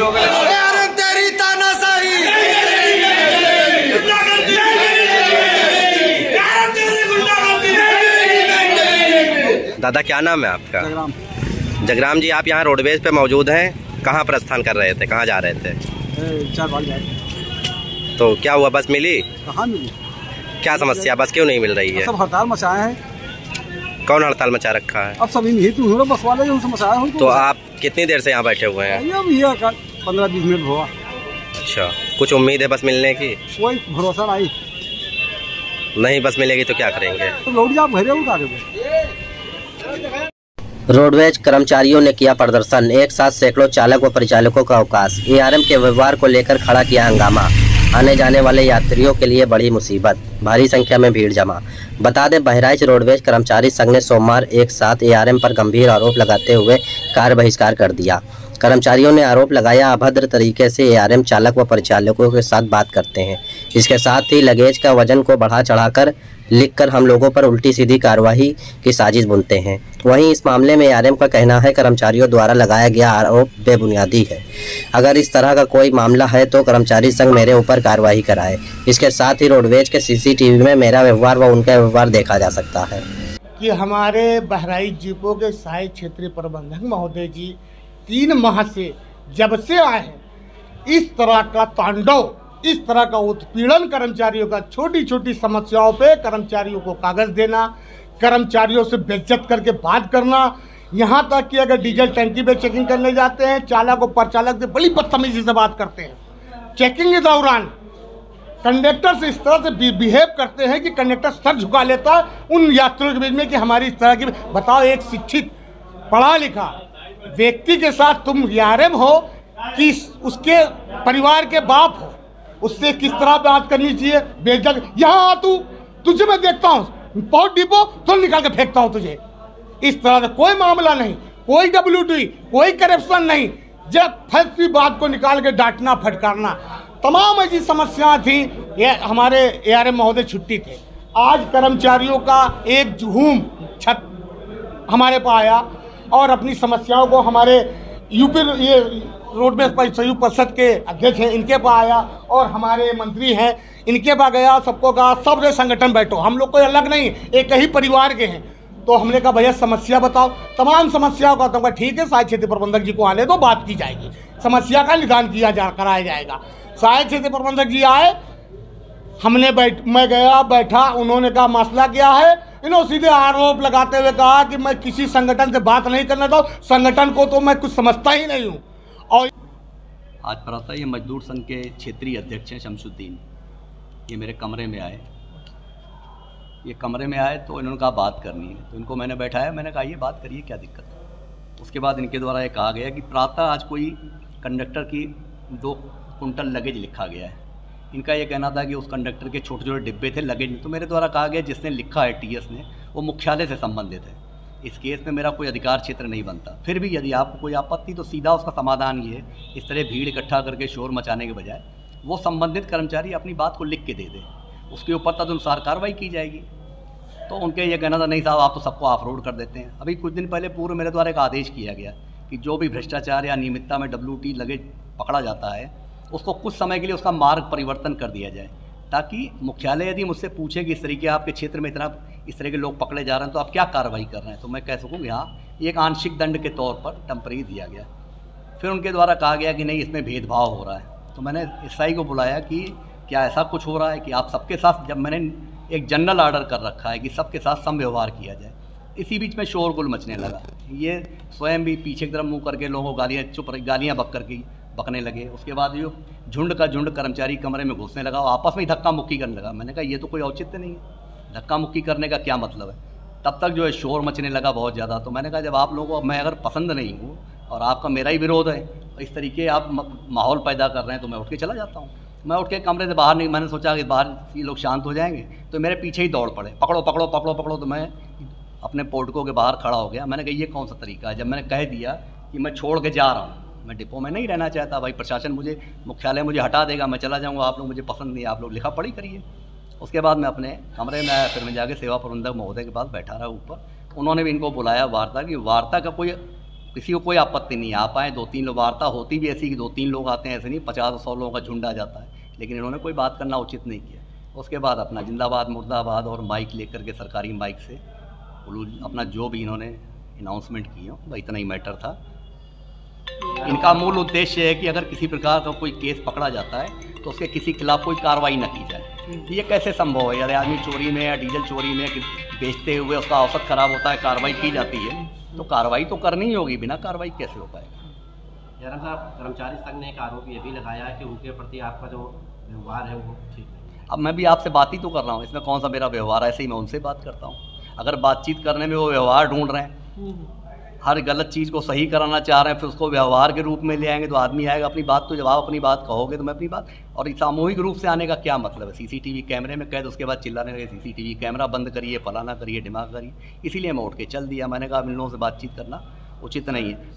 तेरी तानाशाही। दादा क्या नाम है आपका? जगराम। जगराम जी, आप यहाँ रोडवेज पे मौजूद हैं, कहाँ प्रस्थान कर रहे थे, कहाँ जा रहे थे? तो क्या हुआ, बस मिली? कहाँ मिली? क्या समस्या, बस क्यों नहीं मिल रही है? सब हड़ताल मचाए हैं। कौन हड़ताल मचा रखा है? अब सभी नहीं, तुम बस वाले जो मचाया हो। तो आप कितनी देर से यहाँ बैठे हुए हैं? 15-20 मिनट हुआ। अच्छा, कुछ उम्मीद है बस मिलने की? कोई भरोसा नहीं, बस मिलेगी तो क्या करेंगे? तो लौट जाओ घरे उतार। रोडवेज कर्मचारियों ने किया प्रदर्शन, एक साथ सैकड़ों चालक व परिचालकों का अवकाश। एआरएम के व्यवहार को लेकर खड़ा किया हंगामा, आने जाने वाले यात्रियों के लिए बड़ी मुसीबत, भारी संख्या में भीड़ जमा। बता दें, बहराइच रोडवेज कर्मचारी संघ ने सोमवार एक साथ एआरएम पर गंभीर आरोप लगाते हुए कार्य बहिष्कार कर दिया। कर्मचारियों ने आरोप लगाया, अभद्र तरीके से एआरएम चालक व परिचालकों के साथ बात करते हैं। इसके साथ ही लगेज का वजन को बढ़ा चढ़ाकर लिखकर हम लोगों पर उल्टी सीधी कार्रवाई की साजिश बुनते हैं। वहीं इस मामले में एआरएम का कहना है कर्मचारियों द्वारा लगाया गया आरोप बेबुनियादी है। अगर इस तरह का कोई मामला है तो कर्मचारी संघ मेरे ऊपर कार्रवाई कराए। इसके साथ ही रोडवेज के सीसीटीवी में मेरा व्यवहार व उनका व्यवहार देखा जा सकता है। कि हमारे बहराइच डिपो के सहायक क्षेत्रीय प्रबंधक महोदय जी 3 माह से जब से आए हैं, इस तरह का तांडव, इस तरह का उत्पीड़न कर्मचारियों का, छोटी छोटी समस्याओं पे कर्मचारियों को कागज देना, कर्मचारियों से बेइज्जत करके बात करना, यहाँ तक कि अगर डीजल टंकी पे चेकिंग करने जाते हैं, चालक और परिचालक से बड़ी बदतमीजी से बात करते हैं। चेकिंग के दौरान कंडक्टर से इस तरह से बिहेव करते हैं कि कंडक्टर सर झुका लेता है उन यात्रियों के बीच में कि हमारी इस तरह की। बताओ, एक शिक्षित पढ़ा लिखा व्यक्ति के साथ तुम एआरएम हो कि उसके परिवार के बाप हो, उससे किस तरह बात करनी चाहिए? बेइज्जत। यहाँ आ तू, तुझे मैं देखता हूँ, पहुंच डिपो तो निकाल के फेंकता हूँ तुझे। इस तरह से कोई मामला नहीं, कोई WT, कोई करप्शन नहीं, जब फैक्ट्री बात को निकाल के डांटना फटकारना, तमाम ऐसी समस्याएं थी। ये हमारे एआरएम महोदय छुट्टी थे। आज कर्मचारियों का एक जुहूम छत हमारे पास आया और अपनी समस्याओं को हमारे यूपी ये रोडवेज संयुक्त परिषद के अध्यक्ष हैं, इनके पास आया और हमारे मंत्री हैं, इनके पास गया, सबको कहा सब संगठन बैठो, हम लोग कोई अलग नहीं, एक ही परिवार के हैं। तो हमने कहा भैया समस्या बताओ, तमाम समस्याओं का। तो ठीक है, सहायक क्षेत्रीय प्रबंधक जी को आने दो, बात की जाएगी, समस्या का निदान कराया जाएगा। सहायक क्षेत्रीय प्रबंधक जी आए, हमने मैं गया, बैठा, उन्होंने कहा मसला क्या है। इन्होंने सीधे आरोप लगाते हुए कहा कि मैं किसी संगठन से बात नहीं करना था, संगठन को तो मैं कुछ समझता ही नहीं हूँ। और आज प्रातः ये मजदूर संघ के क्षेत्रीय अध्यक्ष हैं शमसुद्दीन, ये मेरे कमरे में आए। ये कमरे में आए तो इन्होंने कहा बात करनी है, तो इनको मैंने बैठाया, मैंने कहा ये बात करिए, क्या दिक्कत है। उसके बाद इनके द्वारा ये कहा गया कि प्रातः आज कोई कंडक्टर की 2 कुंटल लगेज लिखा गया है। इनका ये कहना था कि उस कंडक्टर के छोटे छोटे डिब्बे थे, लगेज। तो मेरे द्वारा कहा गया जिसने लिखा है TS ने, वो मुख्यालय से संबंधित है, इस केस में मेरा कोई अधिकार क्षेत्र नहीं बनता। फिर भी यदि आपको कोई आपत्ति तो सीधा उसका समाधान ये है, इस तरह भीड़ इकट्ठा करके शोर मचाने के बजाय वो संबंधित कर्मचारी अपनी बात को लिख के दे दे, उसके ऊपर तदनुसार कार्रवाई की जाएगी। तो उनके ये कहना था नहीं साहब आप तो सबको ऑफ रोड कर देते हैं। अभी कुछ दिन पहले पूर्व मेरे द्वारा एक आदेश किया गया कि जो भी भ्रष्टाचार या अनियमितता में WT लगेज पकड़ा जाता है उसको कुछ समय के लिए उसका मार्ग परिवर्तन कर दिया जाए, ताकि मुख्यालय यदि मुझसे पूछे कि इस तरीके आपके क्षेत्र में इस तरह के लोग पकड़े जा रहे हैं तो आप क्या कार्रवाई कर रहे हैं, तो मैं कह सकूँ यहाँ एक आंशिक दंड के तौर पर टेम्परेरी दिया गया। फिर उनके द्वारा कहा गया कि नहीं इसमें भेदभाव हो रहा है। तो मैंने SI को बुलाया कि क्या ऐसा कुछ हो रहा है कि आप सबके साथ, जब मैंने एक जनरल ऑर्डर कर रखा है कि सबके साथ समव्यवहार किया जाए। इसी बीच में शोरगुल मचने लगा, ये स्वयं भी पीछे की तरफ मुँह करके लोगों को गालियाँ बकने लगे। उसके बाद जो झुंड का झुंड कर्मचारी कमरे में घुसने लगा, आपस में ही धक्का मुक्की करने लगा। मैंने कहा ये तो कोई औचित्य नहीं है, धक्का मुक्की करने का क्या मतलब है। तब तक जो है शोर मचने लगा बहुत ज़्यादा। तो मैंने कहा जब आप लोगों को मैं अगर पसंद नहीं हूँ और आपका मेरा ही विरोध है, तो इस तरीके आप माहौल पैदा कर रहे हैं, तो मैं उठ के चला जाता हूँ। मैं उठ के कमरे से बाहर नहीं, मैंने सोचा कि बाहर ये लोग शांत हो जाएंगे, तो मेरे पीछे ही दौड़ पड़े, पकड़ो पकड़ो पकड़ो पकड़ो। तो मैं अपने पोर्टको के बाहर खड़ा हो गया। मैंने कहा ये कौन सा तरीका है। जब मैंने कह दिया कि मैं छोड़ के जा रहा हूँ, मैं डिपो में नहीं रहना चाहता, भाई प्रशासन मुझे, मुख्यालय मुझे हटा देगा, मैं चला जाऊँगा, आप लोग मुझे पसंद नहीं, आप लोग लिखा पढ़ी करिए। उसके बाद मैं अपने कमरे में आया, फिर मैं जाके सेवा प्रबंधक महोदय के पास बैठा रहा ऊपर। उन्होंने भी इनको बुलाया वार्ता की, वार्ता का कोई किसी को कोई आपत्ति नहीं, आप आए, 2-3 लोग, वार्ता होती भी ऐसी कि 2-3 लोग आते हैं, ऐसे नहीं 50-100 लोगों का झुंड आ जाता है, लेकिन इन्होंने कोई बात करना उचित नहीं किया। उसके बाद अपना जिंदाबाद मुर्दाबाद और माइक लेकर के सरकारी माइक से अपना जो भी इन्होंने अनाउंसमेंट किए वह इतना ही मैटर था। इनका मूल उद्देश्य है कि अगर किसी प्रकार का कोई केस पकड़ा जाता है तो उसके किसी खिलाफ कोई कार्रवाई न की जाए। ये कैसे संभव है? यदि आदमी चोरी में या डीजल चोरी में बेचते हुए उसका औसत खराब होता है, कार्रवाई की जाती है, तो कार्रवाई तो करनी ही होगी, बिना कार्रवाई कैसे हो पाएगा? जयराम साहब, कर्मचारी संघ ने एक आरोप ये भी लगाया है कि उनके प्रति आपका जो व्यवहार है वो ठीक नहीं। अब मैं भी आपसे बात ही तो कर रहा हूँ, इसमें कौन सा मेरा व्यवहार है? ऐसे ही मैं उनसे बात करता हूँ। अगर बातचीत करने में वो व्यवहार ढूंढ रहे हैं, हर गलत चीज़ को सही कराना चाह रहे हैं, फिर उसको व्यवहार के रूप में ले आएंगे, तो आदमी आएगा अपनी बात, तो जब आप अपनी बात कहोगे तो मैं अपनी बात। और सामूहिक रूप से आने का क्या मतलब है? सीसीटीवी कैमरे में कैद, उसके बाद चिल्लाने लगे सीसीटीवी कैमरा बंद करिए, फलाना करिए, दिमाग करिए। इसीलिए मैं उठ के चल दिया। मैंने कहा इन लोगों से बातचीत करना उचित नहीं है।